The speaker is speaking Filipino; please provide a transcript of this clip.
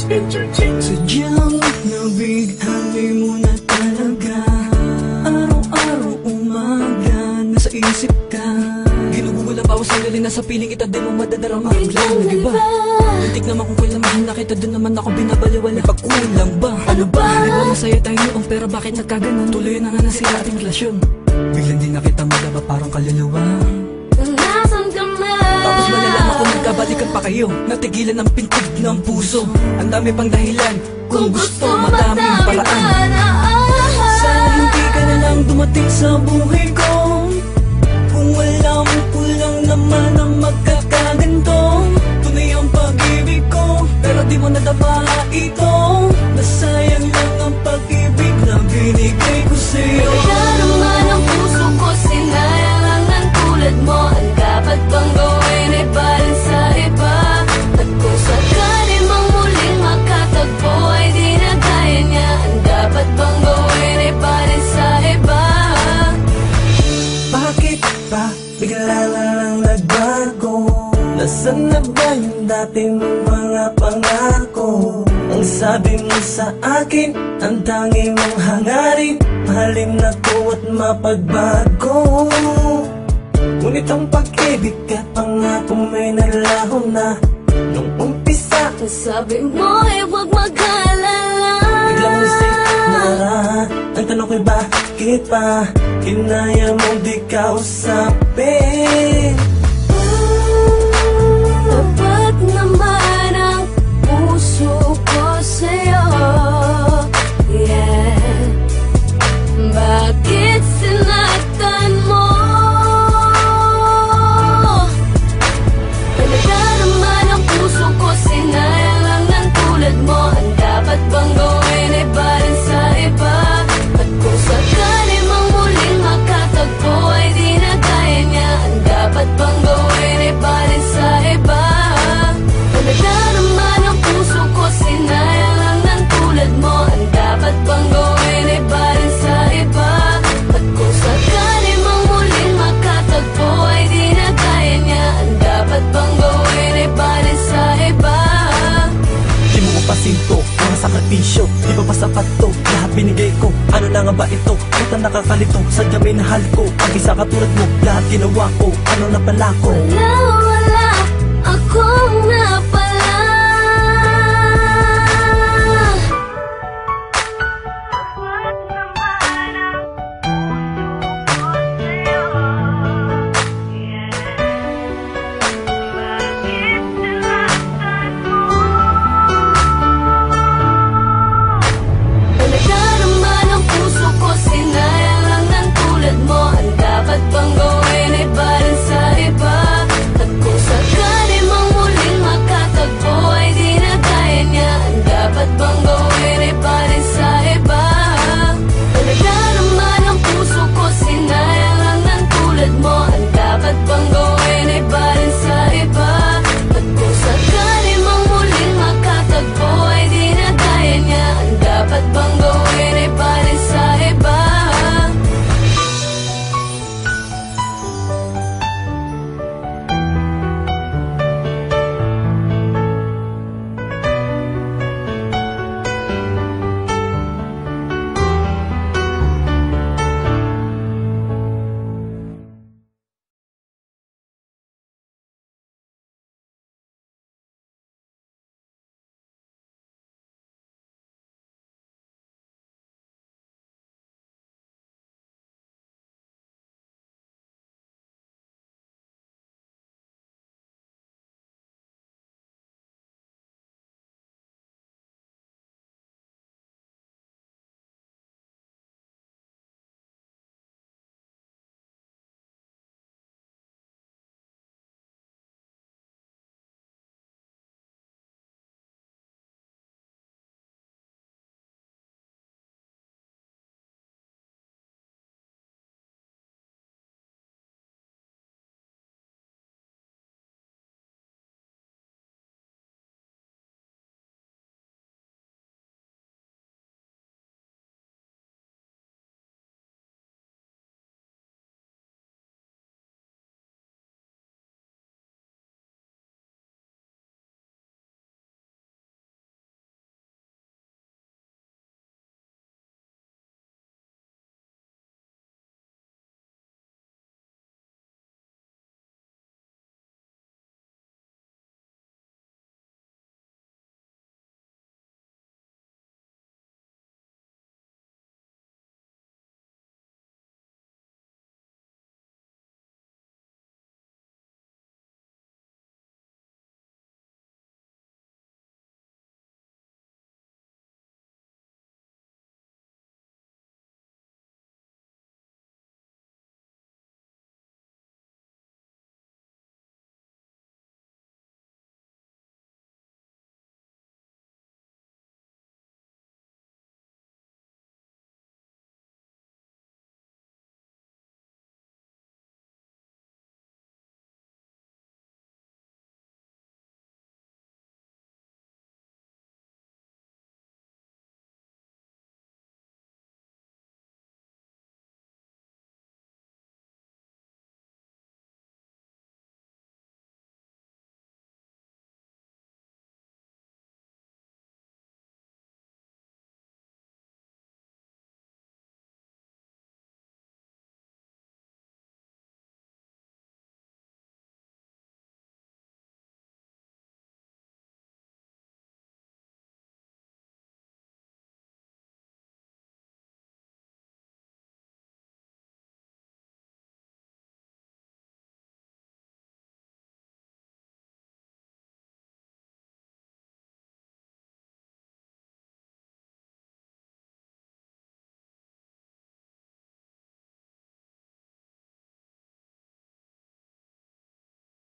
Boss Entertainment. Sadyang nabighani mo na talaga. Araw-araw umaga, nasa isip ka. Ginugugol ang bawas sa'yo, nasa piling kita, di mo madadarama. Biglang nag-iba, muntik naman kung kailan mahal na kita, doon naman ako binabaliwala. May pagkulang ba? Ano ba? Di ba masaya tayo noon, pero bakit nagkaganon? Tuloy na nga nasira ating relasyon. Biglang di na kita madaba, parang kaluluwa. Nasaan ka na? Tapos malalaman ko nagkabalikan pa kayo, natigilan ang pintig ng puso. Ang dami pang dahilan, kung gusto madaming paraan. Sana hindi ka na lang dumating sa buhay ko. Kung alam ko lang naman ang magkakaganto. Tunay ang pag-ibig ko, pero di mo nadama ito. Nasayang lang ang pag-ibig na binigay ko sa'yo. Kaya naman ang puso ko, sinayang lang ang tulad mo. Ang dapat bang gawin ay baling sa iba? At kung sakali mang muling makatagpo ay di na kaya niya. Ang dapat bang gawin ay baling sa iba? Bakit ba bigla na lang nagbago? Nasaan na ba yung dating mga pangako? Ang sabi mo sa akin, ang tangi mong hangarin, mahalin ako at mapagbago. Ngunit ang pag-ibig at pangako may nalaho na nung umpisa. Ang sabi mo ay huwag mag-alala. Biglang isip na ang tanong ko'y bakit pa kinaya mong di kausapin? Tapat naman ang puso ko sa'yo, yeah. Bakit sinaktan mo? Talaga naman ang puso ko, sinayang lang ng tulad mo. Ang dapat bang gawin ay baling sa iba? At kung sakali mang muling makatagpo ay di na kaya niya. Ang dapat bang gawin ay baling sa iba? Talaga naman ang puso ko, sinayang lang ng tulad mo. Ang dapat bang gawin ay baling sa iba? At kung sakali mang muling makatagpo ay di na kaya niya. Ang dapat bang gawin ay baling sa iba? Di mo ko pasinto, mga sakripisyo, di ba ba sapat to? Lahat binigay ko, ano na nga ba ito? Ba't ang nakakalito, sadya may nahal ko. Ang isa katulad mo, lahat ginawa ko, ano na pala ko? Wala akong